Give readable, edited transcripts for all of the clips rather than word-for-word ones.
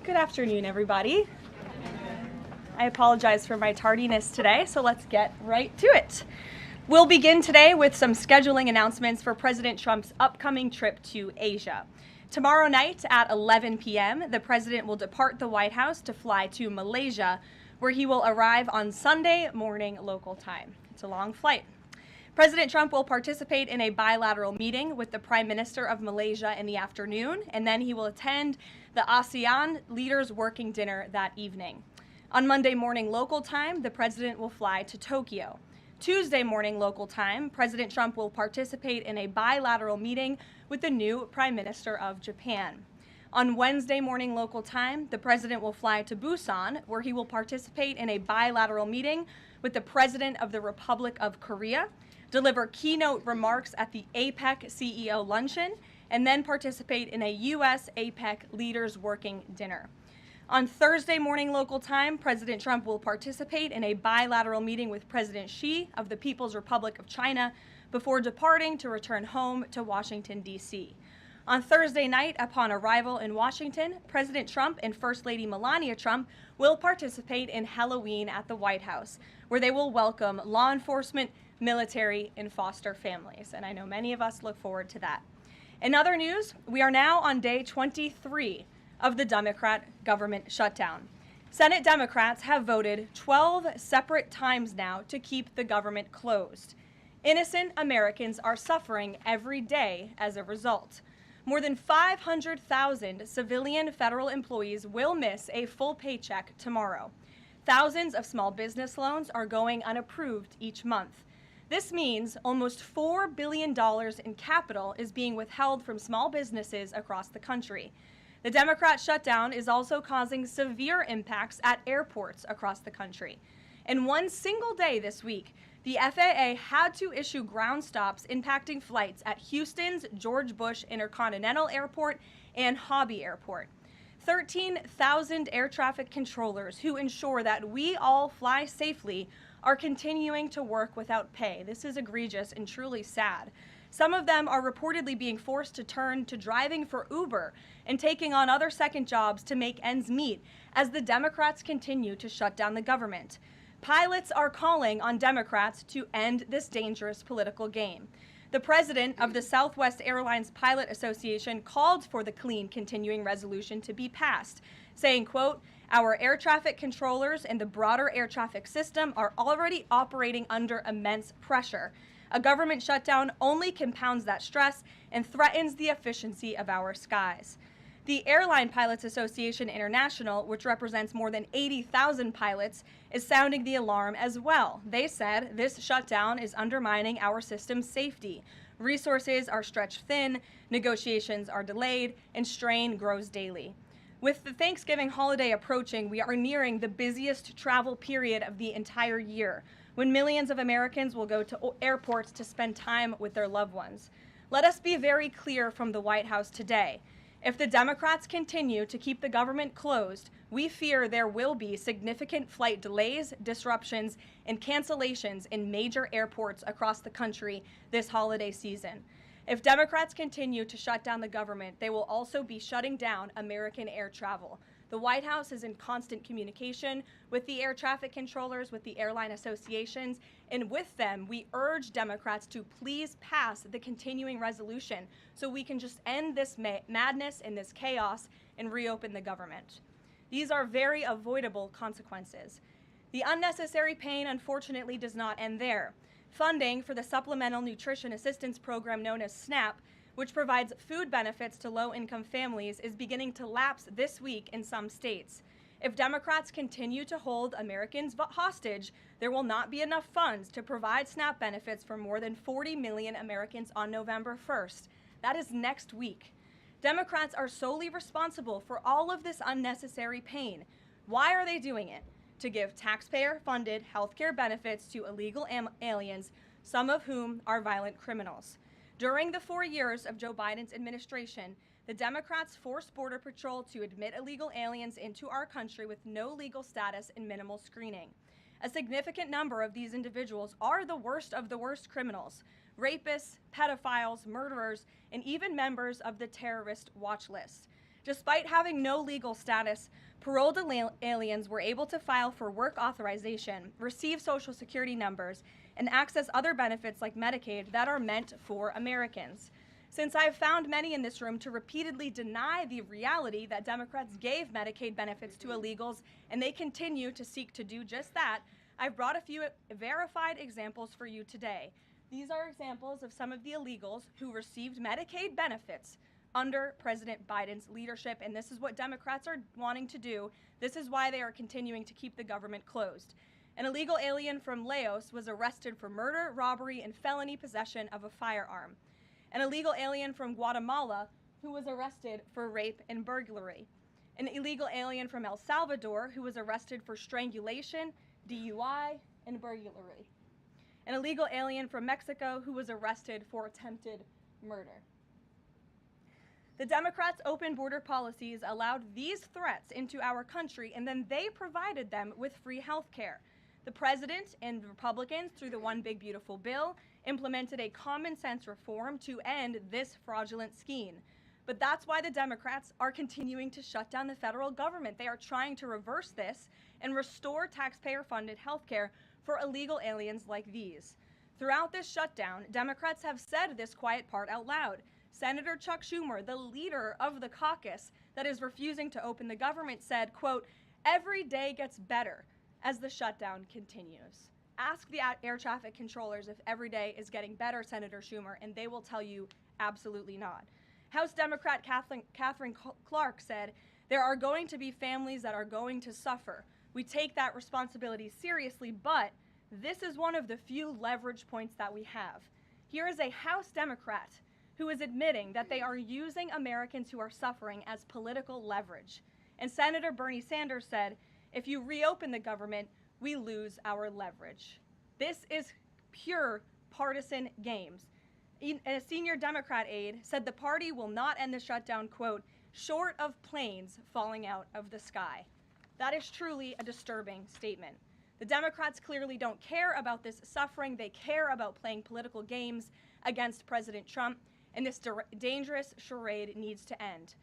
Good afternoon, everybody. I apologize for my tardiness today, so let's get right to it. We'll begin today with some scheduling announcements for President Trump's upcoming trip to Asia. Tomorrow night at 11 p.m., the president will depart the White House to fly to Malaysia, where he will arrive on Sunday morning local time. It's a long flight. President Trump will participate in a bilateral meeting with the Prime Minister of Malaysia in the afternoon, and then he will attend the ASEAN Leaders Working Dinner that evening. On Monday morning local time, the president will fly to Tokyo. Tuesday morning local time, President Trump will participate in a bilateral meeting with the new Prime Minister of Japan. On Wednesday morning local time, the president will fly to Busan, where he will participate in a bilateral meeting with the President of the Republic of Korea, deliver keynote remarks at the APEC CEO luncheon, and then participate in a U.S. APEC Leaders Working Dinner. On Thursday morning local time, President Trump will participate in a bilateral meeting with President Xi of the People's Republic of China before departing to return home to Washington, D.C. On Thursday night, upon arrival in Washington, President Trump and First Lady Melania Trump will participate in Halloween at the White House, where they will welcome law enforcement, military, and foster families. And I know many of us look forward to that. In other news, we are now on day 23 of the Democrat government shutdown. Senate Democrats have voted 12 separate times now to keep the government closed. Innocent Americans are suffering every day as a result. More than 500,000 civilian federal employees will miss a full paycheck tomorrow. Thousands of small business loans are going unapproved each month. This means almost $4 billion in capital is being withheld from small businesses across the country. The Democrat shutdown is also causing severe impacts at airports across the country. In one single day this week, the FAA had to issue ground stops impacting flights at Houston's George Bush Intercontinental Airport and Hobby Airport. 13,000 air traffic controllers who ensure that we all fly safely are continuing to work without pay. This is egregious and truly sad. Some of them are reportedly being forced to turn to driving for Uber and taking on other second jobs to make ends meet as the Democrats continue to shut down the government. Pilots are calling on Democrats to end this dangerous political game. The president of the Southwest Airlines Pilot Association called for the clean continuing resolution to be passed, saying, quote, "Our air traffic controllers and the broader air traffic system are already operating under immense pressure. A government shutdown only compounds that stress and threatens the efficiency of our skies." The Airline Pilots Association International, which represents more than 80,000 pilots, is sounding the alarm as well. They said this shutdown is undermining our system's safety. Resources are stretched thin, negotiations are delayed, and strain grows daily. With the Thanksgiving holiday approaching, we are nearing the busiest travel period of the entire year, when millions of Americans will go to airports to spend time with their loved ones. Let us be very clear from the White House today. If the Democrats continue to keep the government closed, we fear there will be significant flight delays, disruptions, and cancellations in major airports across the country this holiday season. If Democrats continue to shut down the government, they will also be shutting down American air travel. The White House is in constant communication with the air traffic controllers, with the airline associations, and with them, we urge Democrats to please pass the continuing resolution so we can just end this madness and this chaos and reopen the government. These are very avoidable consequences. The unnecessary pain, unfortunately, does not end there. Funding for the Supplemental Nutrition Assistance Program known as SNAP, which provides food benefits to low-income families, is beginning to lapse this week in some states. If Democrats continue to hold Americans hostage, there will not be enough funds to provide SNAP benefits for more than 40 million Americans on November 1st. That is next week. Democrats are solely responsible for all of this unnecessary pain. Why are they doing it? To give taxpayer-funded health care benefits to illegal aliens, some of whom are violent criminals. During the 4 years of Joe Biden's administration, the Democrats forced Border Patrol to admit illegal aliens into our country with no legal status and minimal screening. A significant number of these individuals are the worst of the worst criminals: rapists, pedophiles, murderers, and even members of the terrorist watch list. Despite having no legal status, paroled aliens were able to file for work authorization, receive Social Security numbers, and access other benefits like Medicaid that are meant for Americans. Since I've found many in this room to repeatedly deny the reality that Democrats gave Medicaid benefits to illegals, and they continue to seek to do just that, I've brought a few verified examples for you today. These are examples of some of the illegals who received Medicaid benefits under President Biden's leadership, and this is what Democrats are wanting to do. This is why they are continuing to keep the government closed. An illegal alien from Laos was arrested for murder, robbery, and felony possession of a firearm. An illegal alien from Guatemala who was arrested for rape and burglary. An illegal alien from El Salvador who was arrested for strangulation, DUI, and burglary. An illegal alien from Mexico who was arrested for attempted murder. The Democrats' open border policies allowed these threats into our country, and then they provided them with free health care. The president and Republicans, through the One Big Beautiful Bill, implemented a common sense reform to end this fraudulent scheme. But that's why the Democrats are continuing to shut down the federal government. They are trying to reverse this and restore taxpayer-funded health care for illegal aliens like these. Throughout this shutdown, Democrats have said this quiet part out loud. Senator Chuck Schumer, the leader of the caucus that is refusing to open the government, said, quote, "Every day gets better as the shutdown continues." Ask the air traffic controllers if every day is getting better, Senator Schumer, and they will tell you absolutely not. House Democrat Catherine Clark said, "There are going to be families that are going to suffer. We take that responsibility seriously, but this is one of the few leverage points that we have." Here is a House Democrat who is admitting that they are using Americans who are suffering as political leverage. And Senator Bernie Sanders said, "If you reopen the government, we lose our leverage." This is pure partisan games. A senior Democrat aide said the party will not end the shutdown, quote, "short of planes falling out of the sky." That is truly a disturbing statement. The Democrats clearly don't care about this suffering. They care about playing political games against President Trump, and this dangerous charade needs to end.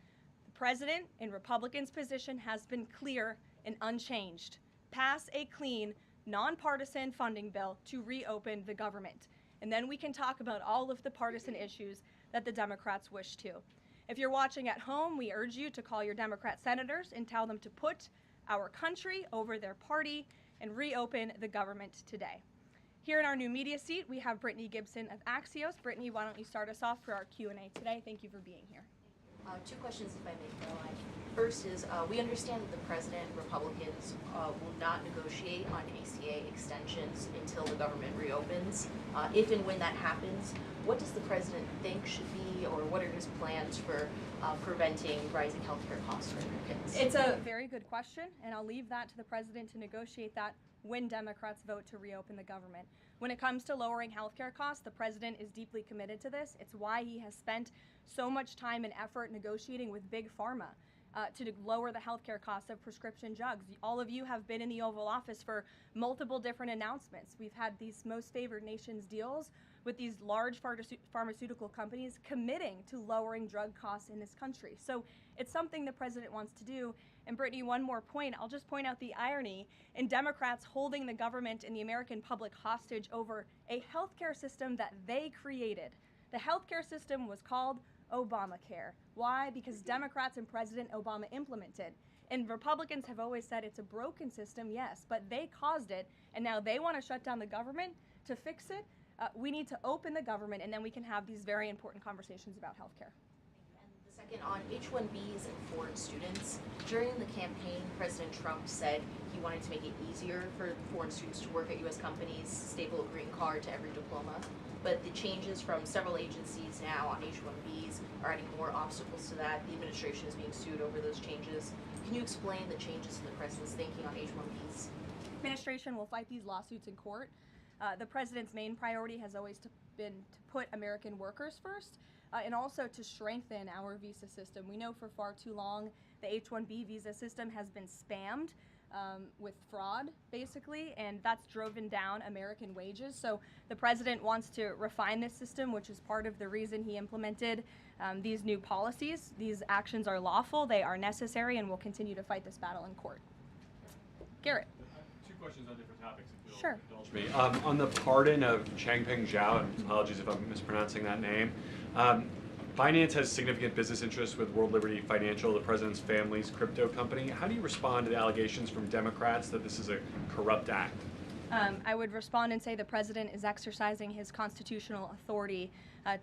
The president and Republicans' position has been clear and unchanged. Pass a clean, nonpartisan funding bill to reopen the government. And then we can talk about all of the partisan issues that the Democrats wish to. If you're watching at home, we urge you to call your Democrat senators and tell them to put our country over their party and reopen the government today. Here in our new media seat, we have Brittany Gibson of Axios. Brittany, why don't you start us off for our Q&A today? Thank you for being here. Two questions, if I may, Caroline. First is, we understand that the president and Republicans will not negotiate on ACA extensions until the government reopens. If and when that happens, what does the president think should be, or what are his plans for preventing rising healthcare costs for Americans? It's a very good question, and I'll leave that to the president to negotiate that when Democrats vote to reopen the government. When it comes to lowering healthcare costs, the president is deeply committed to this. It's why he has spent so much time and effort negotiating with Big Pharma to lower the healthcare costs of prescription drugs. All of you have been in the Oval Office for multiple different announcements. We've had these most favored nations deals with these large pharmaceutical companies committing to lowering drug costs in this country. So it's something the president wants to do. And Brittany, one more point. I'll just point out the irony in Democrats holding the government and the American public hostage over a healthcare system that they created. The healthcare system was called Obamacare. Why? Because Democrats and President Obama implemented. And Republicans have always said it's a broken system, yes, but they caused it, and now they want to shut down the government to fix it. We need to open the government, and then we can have these very important conversations about healthcare. And the second, on H-1Bs and foreign students, during the campaign, President Trump said he wanted to make it easier for foreign students to work at U.S. companies, staple a green card to every diploma. But the changes from several agencies now on H-1Bs are adding more obstacles to that. The administration is being sued over those changes. Can you explain the changes in the president's thinking on H-1Bs? The administration will fight these lawsuits in court. The president's main priority has always been to put American workers first and also to strengthen our visa system. We know for far too long the H-1B visa system has been spammed with fraud, basically, and that's driven down American wages. So the president wants to refine this system, which is part of the reason he implemented these new policies. These actions are lawful, they are necessary, and we'll continue to fight this battle in court. Garrett. Two questions on different topics, if you'll Sure. indulge me. On the pardon of Changpeng Zhao, and apologies if I'm mispronouncing that name, Binance has significant business interests with World Liberty Financial, the president's family's crypto company. How do you respond to the allegations from Democrats that this is a corrupt act? I would respond and say the president is exercising his constitutional authority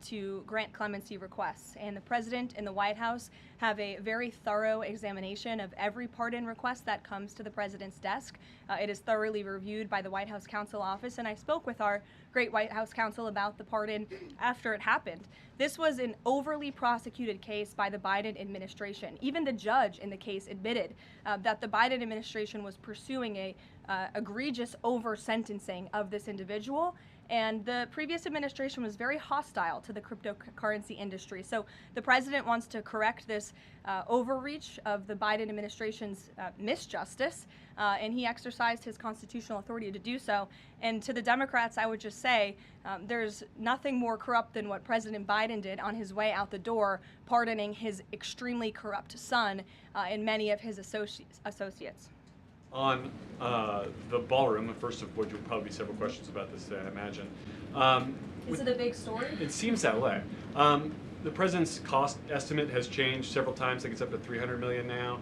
to grant clemency requests. And the president and the White House have a very thorough examination of every pardon request that comes to the president's desk. It is thoroughly reviewed by the White House Counsel Office, and I spoke with our great White House counsel about the pardon after it happened. This was an overly prosecuted case by the Biden administration. Even the judge in the case admitted that the Biden administration was pursuing a egregious over-sentencing of this individual, and the previous administration was very hostile to the cryptocurrency industry. So the president wants to correct this overreach of the Biden administration's misjustice, and he exercised his constitutional authority to do so. And to the Democrats, I would just say there's nothing more corrupt than what President Biden did on his way out the door, pardoning his extremely corrupt son and many of his associates. On the ballroom, the first of which will probably be several questions about this today, I imagine. Is it a big story? It seems that way. The president's cost estimate has changed several times. I think it's up to $300 million now.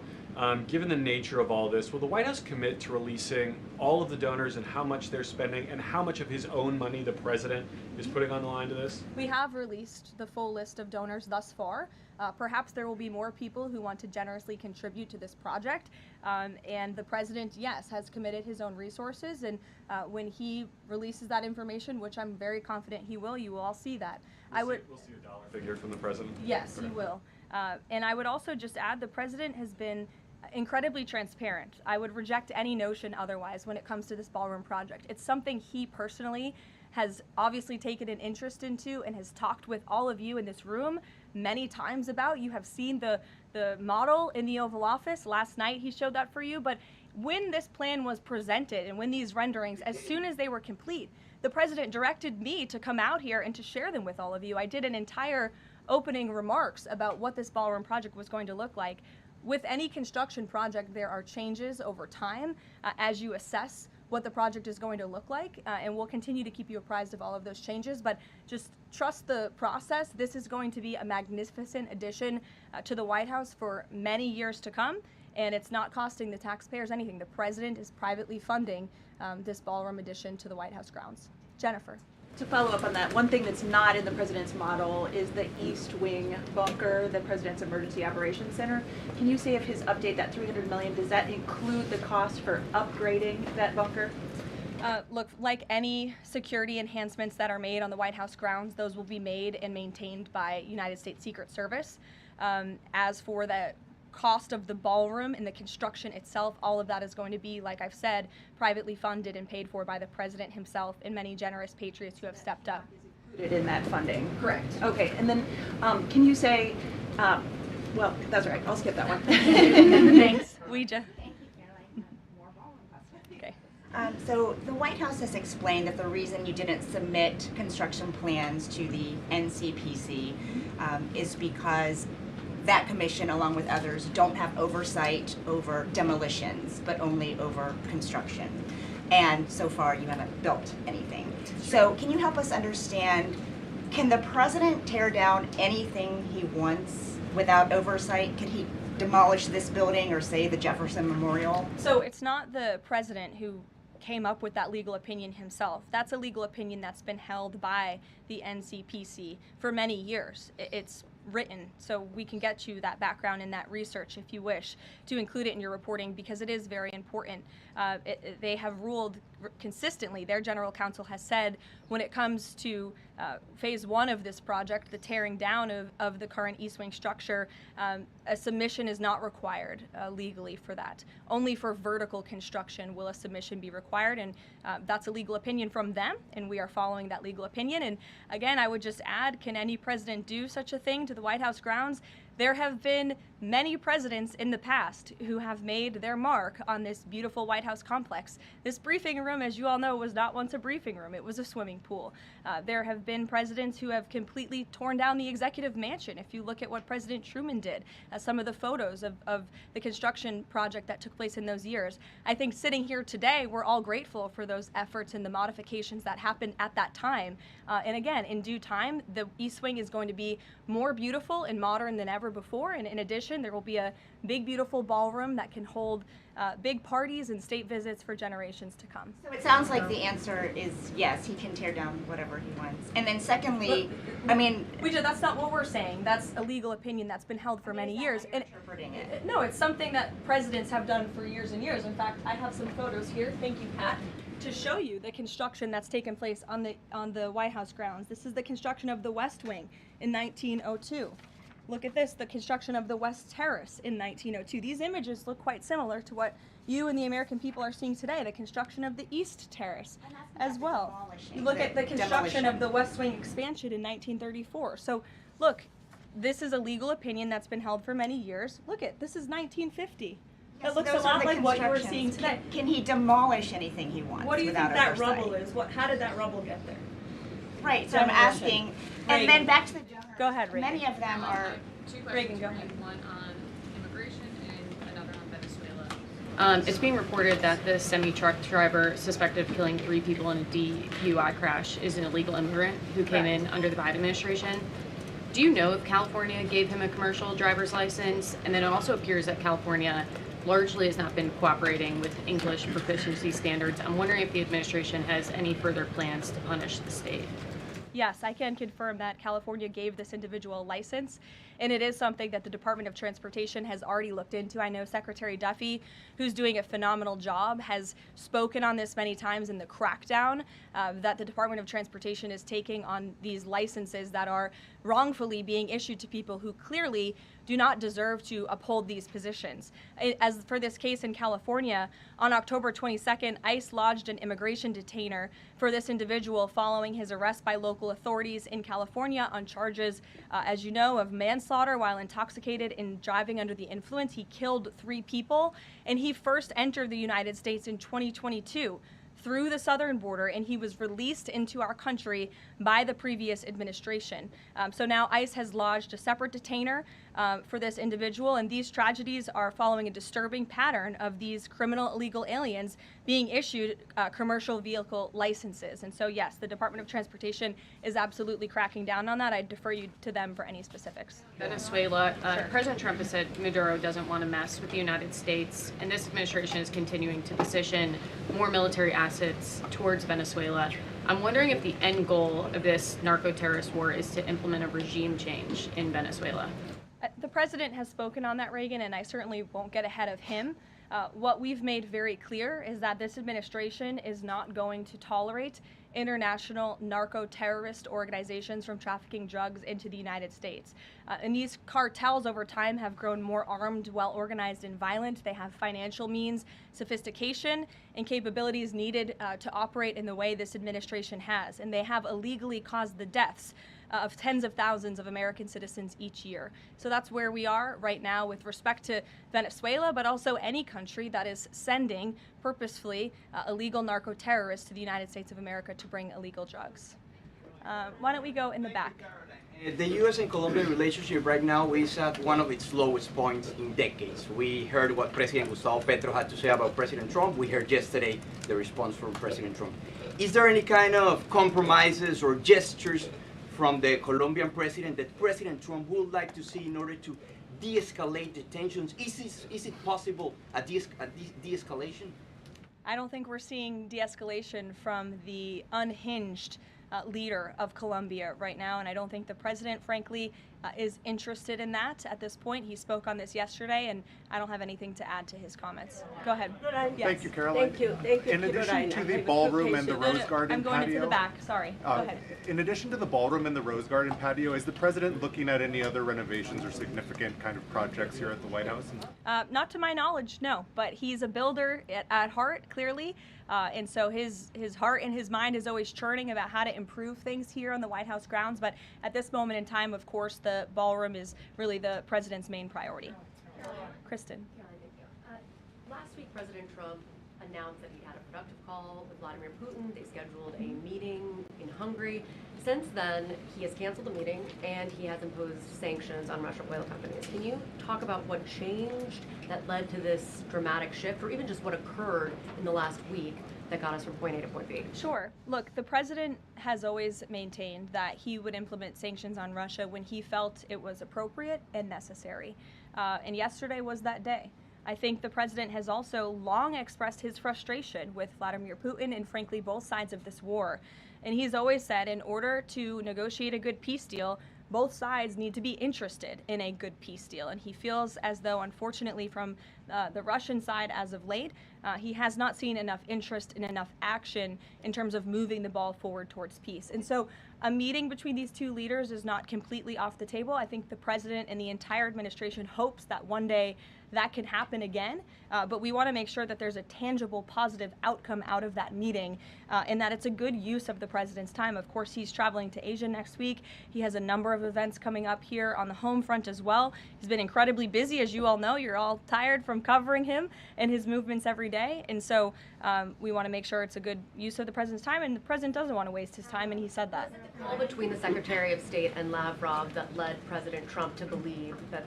Given the nature of all this, will the White House commit to releasing all of the donors and how much they're spending and how much of his own money the president is putting on the line to this? We have released the full list of donors thus far. Perhaps there will be more people who want to generously contribute to this project. And the president, yes, has committed his own resources. And when he releases that information, which I'm very confident he will, you will all see that. We'll see a dollar figure from the president? Yes, you will. And I would also just add the president has been incredibly transparent. I would reject any notion otherwise when it comes to this ballroom project. It's something he personally has obviously taken an interest into and has talked with all of you in this room many times about. You have seen the model in the Oval Office. Last night he showed that for you. But when this plan was presented and when these renderings, as soon as they were complete, the president directed me to come out here and to share them with all of you. I did an entire opening remarks about what this ballroom project was going to look like. With any construction project, there are changes over time as you assess what the project is going to look like, and we'll continue to keep you apprised of all of those changes, but just trust the process. This is going to be a magnificent addition to the White House for many years to come, and it's not costing the taxpayers anything. The president is privately funding this ballroom addition to the White House grounds. Jennifer. To follow up on that, one thing that's not in the president's model is the East Wing bunker, the president's emergency operations center. Can you say if his update, that $300 million, does that include the cost for upgrading that bunker? Look, like any security enhancements that are made on the White House grounds, those will be made and maintained by United States Secret Service. As for the cost of the ballroom and the construction itself, all of that is going to be, like I've said, privately funded and paid for by the president himself and many generous patriots who have stepped up. Included in that funding? Correct. Okay, and then can you say, well, that's right, I'll skip that one. Thanks. We just. Thank you, Karoline. More ballroom questions. Okay. So the White House has explained that the reason you didn't submit construction plans to the NCPC is because that commission, along with others, don't have oversight over demolitions, but only over construction. And so far, you haven't built anything. So can you help us understand, can the president tear down anything he wants without oversight? Can he demolish this building or, say, the Jefferson Memorial? So it's not the president who came up with that legal opinion himself. That's a legal opinion that's been held by the NCPC for many years. It's written, so we can get you that background and that research if you wish to include it in your reporting, because it is very important. They have ruled consistently. Their general counsel has said when it comes to phase one of this project, the tearing down of the current East Wing structure, a submission is not required legally for that. Only for vertical construction will a submission be required, and that's a legal opinion from them, and we are following that legal opinion. And again, I would just add, can any president do such a thing to the White House grounds? There have been many presidents in the past who have made their mark on this beautiful White House complex. This briefing room, as you all know, was not once a briefing room. It was a swimming pool. There have been presidents who have completely torn down the executive mansion. If you look at what President Truman did, some of the photos of the construction project that took place in those years, I think sitting here today, we're all grateful for those efforts and the modifications that happened at that time. And again, in due time, the East Wing is going to be more beautiful and modern than ever before. And in addition, there will be a big, beautiful ballroom that can hold big parties and state visits for generations to come. So it sounds like the answer is yes, he can tear down whatever he wants. And then secondly, I mean, that's not what we're saying. That's a legal opinion that's been held for many years. And interpreting it. No, it's something that presidents have done for years and years. In fact, I have some photos here. Thank you, Pat, to show you the construction that's taken place on the White House grounds. This is the construction of the West Wing in 1902. Look at this, the construction of the West Terrace in 1902. These images look quite similar to what you and the American people are seeing today, the construction of the East Terrace as well. You look at the construction of the West Wing expansion in 1934. So look, this is a legal opinion that's been held for many years. Look at, this is 1950. It looks a lot like what you were seeing today. Can he demolish anything he wants? What do you think that oversight? rubble is? How did that rubble get there? Right, so I'm asking, and then back to the donors. Go ahead, Reagan. Many of them are. Two Reagan, questions go for you, ahead. one on immigration and another on Venezuela. It's being reported that the semi-truck driver suspected of killing 3 people in a DUI crash is an illegal immigrant who came in under the Biden administration. Do you know if California gave him a commercial driver's license? And then it also appears that California largely has not been cooperating with English proficiency standards. I'm wondering if the administration has any further plans to punish the state. Yes, I can confirm that California gave this individual a license, and it is something that the Department of Transportation has already looked into. I know Secretary Duffy, who's doing a phenomenal job, has spoken on this many times in the crackdown that the Department of Transportation is taking on these licenses that are wrongfully being issued to people who clearly do not deserve to uphold these positions. As for this case in California, on October 22nd, ICE lodged an immigration detainer for this individual following his arrest by local authorities in California on charges, as you know, of manslaughter while intoxicated and driving under the influence. He killed 3 people, and he first entered the United States in 2022 through the southern border, and he was released into our country by the previous administration. So now ICE has lodged a separate detainer for this individual, and these tragedies are following a disturbing pattern of these criminal illegal aliens being issued commercial vehicle licenses. And so yes, the Department of Transportation is absolutely cracking down on that. I'd defer you to them for any specifics. Venezuela, President Trump has said Maduro doesn't want to mess with the United States, and this administration is continuing to position more military assets towards Venezuela. I'm wondering if the end goal of this narco-terrorist war is to implement a regime change in Venezuela. The president has spoken on that, Reagan, and I certainly won't get ahead of him. What we've made very clear is that this administration is not going to tolerate international narco-terrorist organizations from trafficking drugs into the United States. And these cartels over time have grown more armed, well-organized, and violent. They have financial means, sophistication, and capabilities needed to operate in the way this administration has. And they have illegally caused the deaths of tens of thousands of American citizens each year. So that's where we are right now with respect to Venezuela, but also any country that is sending purposefully illegal narco-terrorists to the United States of America to bring illegal drugs. Why don't we go in the back? The U.S. and Colombia relationship right now is at one of its lowest points in decades. We heard what President Gustavo Petro had to say about President Trump. We heard yesterday the response from President Trump. Is there any kind of compromises or gestures from the Colombian president that President Trump would like to see in order to de-escalate the tensions? Is it possible a de-escalation? I don't think we're seeing de-escalation from the unhinged leader of Colombia right now, and I don't think the president, frankly, is interested in that at this point. He spoke on this yesterday, and I don't have anything to add to his comments. Go ahead. Yes. Thank you, Caroline. Thank you. Thank you. In addition to the ballroom and the Rose Garden I'm going patio, into the back. Sorry. Go ahead. in addition to the ballroom and the Rose Garden patio, is the president looking at any other renovations or significant kind of projects here at the White House? Not to my knowledge, no. But he's a builder at heart, clearly. And so his heart and his mind is always churning about how to improve things here on the White House grounds. But at this moment in time, of course, the ballroom is really the president's main priority. Kristen. Yeah, thank you. Last week, President Trump announced that he had a productive call with Vladimir Putin. They scheduled a meeting in Hungary. Since then, he has canceled the meeting and he has imposed sanctions on Russian oil companies. Can you talk about what changed that led to this dramatic shift, or even just what occurred in the last week that got us from point A to point B? Sure. Look, the president has always maintained that he would implement sanctions on Russia when he felt it was appropriate and necessary. And yesterday was that day. I think the president has also long expressed his frustration with Vladimir Putin and frankly both sides of this war. And he's always said in order to negotiate a good peace deal, both sides need to be interested in a good peace deal. And he feels as though, unfortunately, from the Russian side as of late, he has not seen enough interest and enough action in terms of moving the ball forward towards peace. And so a meeting between these two leaders is not completely off the table. I think the president and the entire administration hopes that one day that can happen again, but we want to make sure that there's a tangible, positive outcome out of that meeting, and that it's a good use of the president's time. Of course, he's traveling to Asia next week. He has a number of events coming up here on the home front as well. He's been incredibly busy, as you all know. You're all tired from covering him and his movements every day, and so we want to make sure it's a good use of the president's time, and the president doesn't want to waste his time, and he said that. All between the Secretary of State and Lavrov that led President Trump to believe that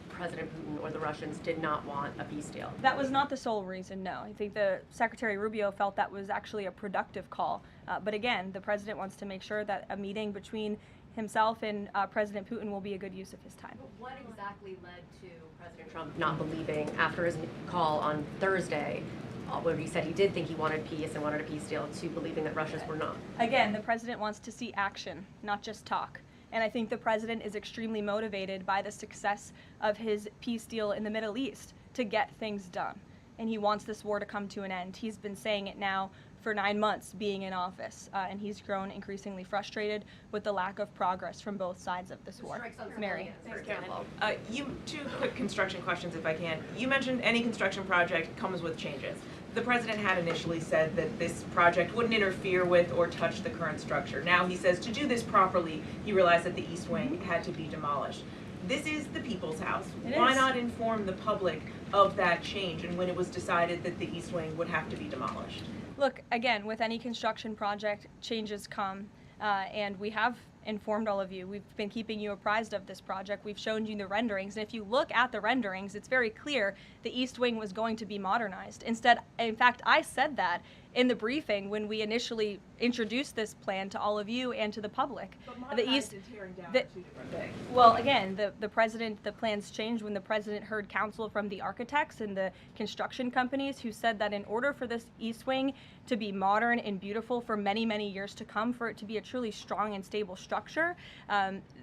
President Putin or the Russians did not want a peace deal. That was not the sole reason, no. I think the Secretary Rubio felt that was actually a productive call. But again, the president wants to make sure that a meeting between himself and President Putin will be a good use of his time. But what exactly led to President Trump not believing after his call on Thursday, where he said he did think he wanted peace and wanted a peace deal, to believing that Russians were not? Again, the president wants to see action, not just talk. And I think the president is extremely motivated by the success of his peace deal in the Middle East to get things done. And he wants this war to come to an end. He's been saying it now for 9 months being in office, and he's grown increasingly frustrated with the lack of progress from both sides of this war. Mary. For example. Two quick construction questions, if I can. You mentioned any construction project comes with changes. The president had initially said that this project wouldn't interfere with or touch the current structure. Now he says to do this properly, he realized that the East Wing had to be demolished. This is the people's house. Why not inform the public of that change and when it was decided that the East Wing would have to be demolished? Look, again, with any construction project, changes come, and we have informed all of you. We've been keeping you apprised of this project. We've shown you the renderings, and if you look at the renderings, it's very clear the East Wing was going to be modernized. Instead, in fact, I said that in the briefing when we initially introduced this plan to all of you and to the public. But modernized and tearing down are two different things. Well, again, the plans changed when the president heard counsel from the architects and the construction companies who said that in order for this East Wing to be modern and beautiful for many, many years to come, for it to be a truly strong and stable structure,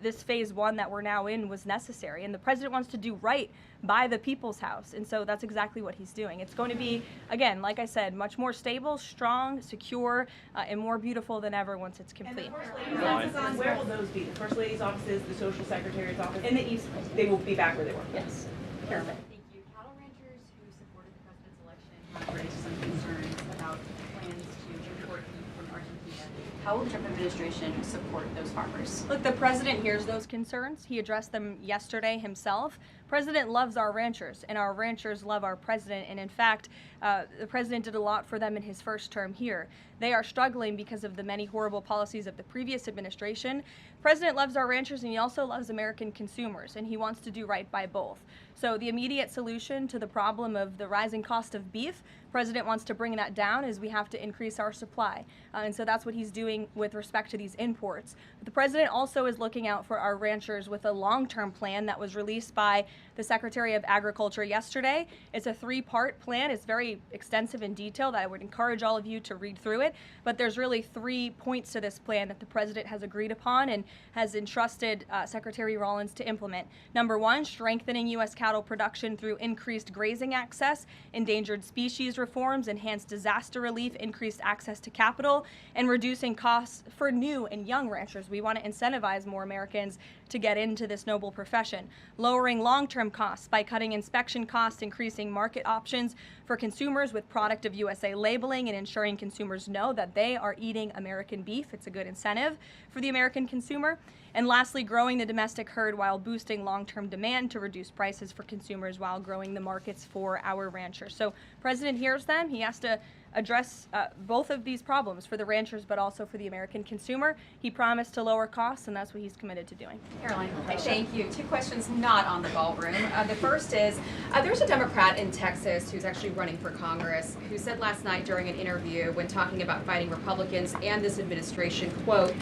this phase one that we're now in was necessary. And the president wants to do right by the people's house. And so that's exactly what he's doing. It's going to be, again, like I said, much more stable, strong, secure, and more beautiful than ever once it's complete. And the First Lady's offices, where will those be? The First Lady's offices, the Social Secretary's office? In the East Wing. They will be back where they were? Yes. Thank you. Cattle ranchers who supported the president's election have raised some concerns about plans to import beef from Argentina. How will the Trump administration support those farmers? Look, the president hears those concerns. He addressed them yesterday himself. President loves our ranchers, and our ranchers love our president. And in fact, the president did a lot for them in his first term here. They are struggling because of the many horrible policies of the previous administration. President loves our ranchers, and he also loves American consumers, and he wants to do right by both. So the immediate solution to the problem of the rising cost of beef, president wants to bring that down as we have to increase our supply. And so that's what he's doing with respect to these imports. But the president also is looking out for our ranchers with a long-term plan that was released by the Secretary of Agriculture yesterday. It's a 3-part plan. It's very extensive and detailed. I would encourage all of you to read through it. But there's really 3 points to this plan that the president has agreed upon and has entrusted Secretary Rollins to implement. Number 1, strengthening U.S. cattle production through increased grazing access, endangered species reforms, enhanced disaster relief, increased access to capital, and reducing costs for new and young ranchers. We want to incentivize more Americans to get into this noble profession, lowering long-term costs by cutting inspection costs, increasing market options for consumers with product of USA labeling, and ensuring consumers know that they are eating American beef. It's a good incentive for the American consumer. And lastly, growing the domestic herd while boosting long-term demand to reduce prices for consumers while growing the markets for our ranchers. So President hears them. He has to address both of these problems for the ranchers, but also for the American consumer. He promised to lower costs, and that's what he's committed to doing. Karoline, thank you. 2 questions not on the ballroom. The first is, there's a Democrat in Texas who's actually running for Congress who said last night during an interview when talking about fighting Republicans and this administration, quote,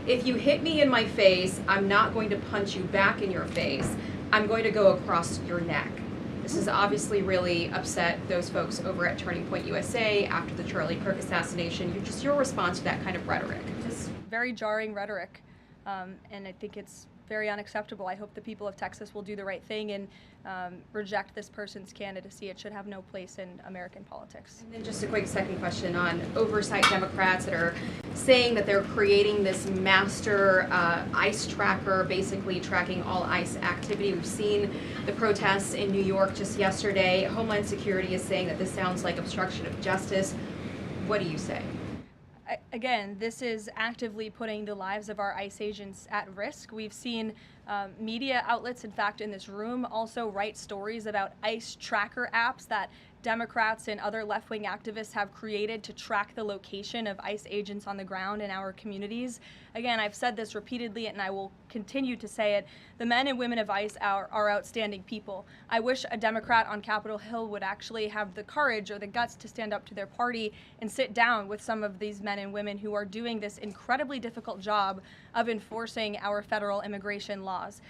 "If you hit me in my face, I'm not going to punch you back in your face. I'm going to go across your neck." This has obviously really upset those folks over at Turning Point USA after the Charlie Kirk assassination. Just your response to that kind of rhetoric. Just very jarring rhetoric, and I think it's very unacceptable. I hope the people of Texas will do the right thing and reject this person's candidacy. It should have no place in American politics. And then just a quick second question on oversight Democrats that are saying that they're creating this master ICE tracker, basically tracking all ICE activity. We've seen the protests in New York just yesterday. Homeland Security is saying that this sounds like obstruction of justice. What do you say? Again, this is actively putting the lives of our ICE agents at risk. We've seen media outlets, in fact, in this room, also write stories about ICE tracker apps that Democrats and other left-wing activists have created to track the location of ICE agents on the ground in our communities. Again, I've said this repeatedly, and I will continue to say it. The men and women of ICE are outstanding people. I wish a Democrat on Capitol Hill would actually have the courage or the guts to stand up to their party and sit down with some of these men and women who are doing this incredibly difficult job of enforcing our federal immigration laws.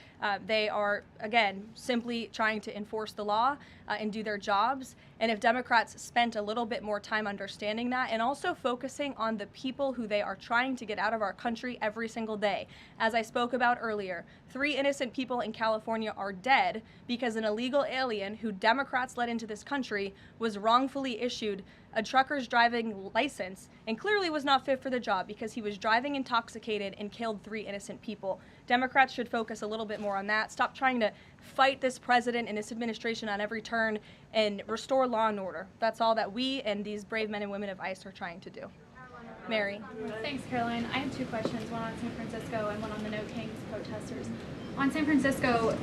They are, again, simply trying to enforce the law and do their jobs. And if Democrats spent a little bit more time understanding that and also focusing on the people who they are trying to get out of our country every single day. As I spoke about earlier, 3 innocent people in California are dead because an illegal alien who Democrats let into this country was wrongfully issued a trucker's driving license and clearly was not fit for the job because he was driving intoxicated and killed 3 innocent people. Democrats should focus a little bit more on that. Stop trying to fight this president and this administration on every turn and restore law and order. That's all that we and these brave men and women of ICE are trying to do. Mary. Thanks, Caroline. I have 2 questions, one on San Francisco and one on the No Kings protesters. On San Francisco,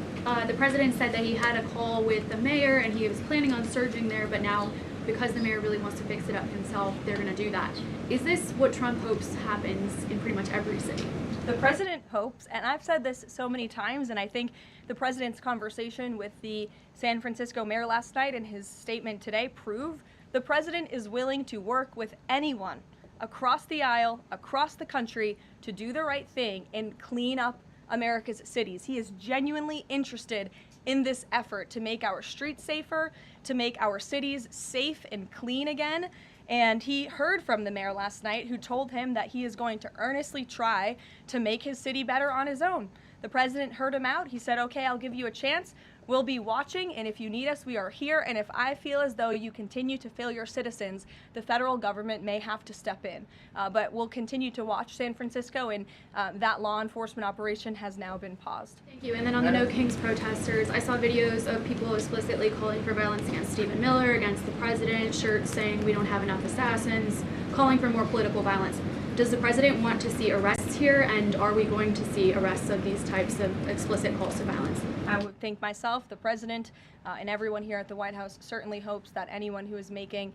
the president said that he had a call with the mayor and he was planning on surging there, but now because the mayor really wants to fix it up himself, they're going to do that. Is this what Trump hopes happens in pretty much every city? The president hopes, and I've said this so many times, and I think the president's conversation with the San Francisco mayor last night and his statement today prove the president is willing to work with anyone across the aisle, across the country, to do the right thing and clean up America's cities. He is genuinely interested in this effort to make our streets safer, to make our cities safe and clean again. And he heard from the mayor last night who told him that he is going to earnestly try to make his city better on his own. The president heard him out. He said, okay, I'll give you a chance. We'll be watching, and if you need us, we are here. And if I feel as though you continue to fail your citizens, the federal government may have to step in. But we'll continue to watch San Francisco, and that law enforcement operation has now been paused. Thank you. And then on the No Kings protesters, I saw videos of people explicitly calling for violence against Stephen Miller, against the president, shirts saying we don't have enough assassins, calling for more political violence. Does the president want to see arrests here, and are we going to see arrests of these types of explicit calls to violence? I would think myself, the president, and everyone here at the White House certainly hopes that anyone who is making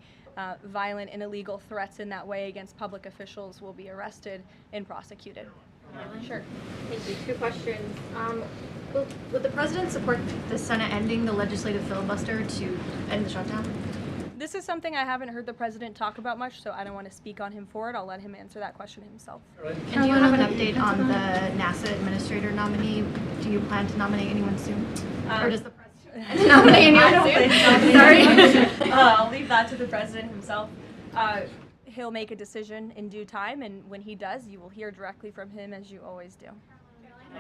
violent and illegal threats in that way against public officials will be arrested and prosecuted. Sure. Thank you. 2 questions. Would the president support the Senate ending the legislative filibuster to end the shutdown? This is something I haven't heard the president talk about much, so I don't want to speak on him for it. I'll let him answer that question himself. And do you have an update on the NASA administrator nominee? Do you plan to nominate anyone soon? Or does the president nominate anyone soon? Sorry. I'll leave that to the president himself. He'll make a decision in due time, and when he does, you will hear directly from him, as you always do.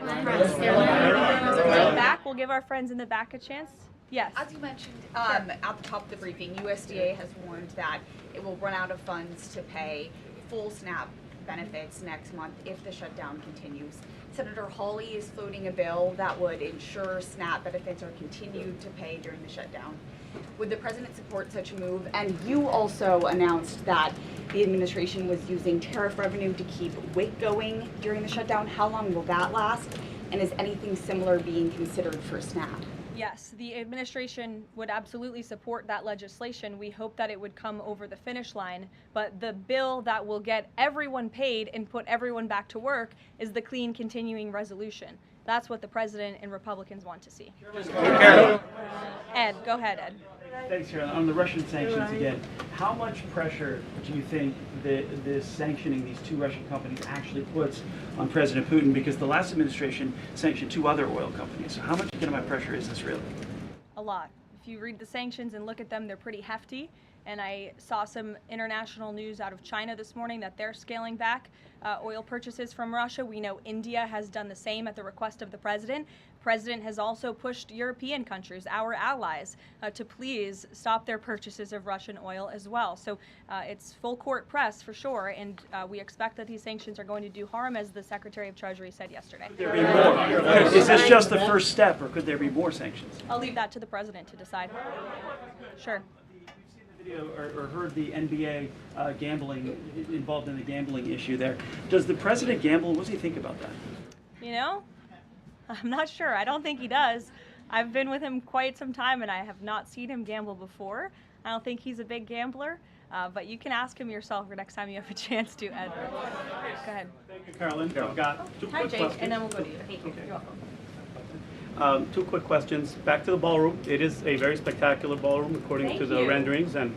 Back, we'll give our friends in the back a chance. Yes. As you mentioned at the top of the briefing, USDA has warned that it will run out of funds to pay full SNAP benefits next month if the shutdown continues. Senator Hawley is floating a bill that would ensure SNAP benefits are continued to pay during the shutdown. Would the president support such a move? And you also announced that the administration was using tariff revenue to keep WIC going during the shutdown. How long will that last? And is anything similar being considered for SNAP? Yes, the administration would absolutely support that legislation. We hope that it would come over the finish line, but the bill that will get everyone paid and put everyone back to work is the clean continuing resolution. That's what the president and Republicans want to see. Ed, go ahead, Ed. Thanks, Carolyn. On the Russian sanctions again, how much pressure do you think the sanctioning these two Russian companies actually puts on President Putin? Because the last administration sanctioned 2 other oil companies. So how much economic pressure is this really? A lot. If you read the sanctions and look at them, they're pretty hefty. And I saw some international news out of China this morning that they're scaling back oil purchases from Russia. We know India has done the same at the request of the president. The president has also pushed European countries, our allies, to please stop their purchases of Russian oil as well. So it's full court press for sure, and we expect that these sanctions are going to do harm, as the Secretary of Treasury said yesterday. Could there be more? Is this just the first step, or could there be more sanctions? I'll leave that to the president to decide. Sure. Or heard the NBA gambling, involved in the gambling issue there. Does the president gamble? What does he think about that? You know, I'm not sure. I don't think he does. I've been with him quite some time and I have not seen him gamble before. I don't think he's a big gambler, but you can ask him yourself next time you have a chance to, Ed. Go ahead. Thank you, Carolyn. I've got 2 Hi, quick Jake, questions. and then we'll go to you. Thank you. Okay. You're welcome. 2 quick questions. Back to the ballroom. It is a very spectacular ballroom according Thank to the you. renderings, and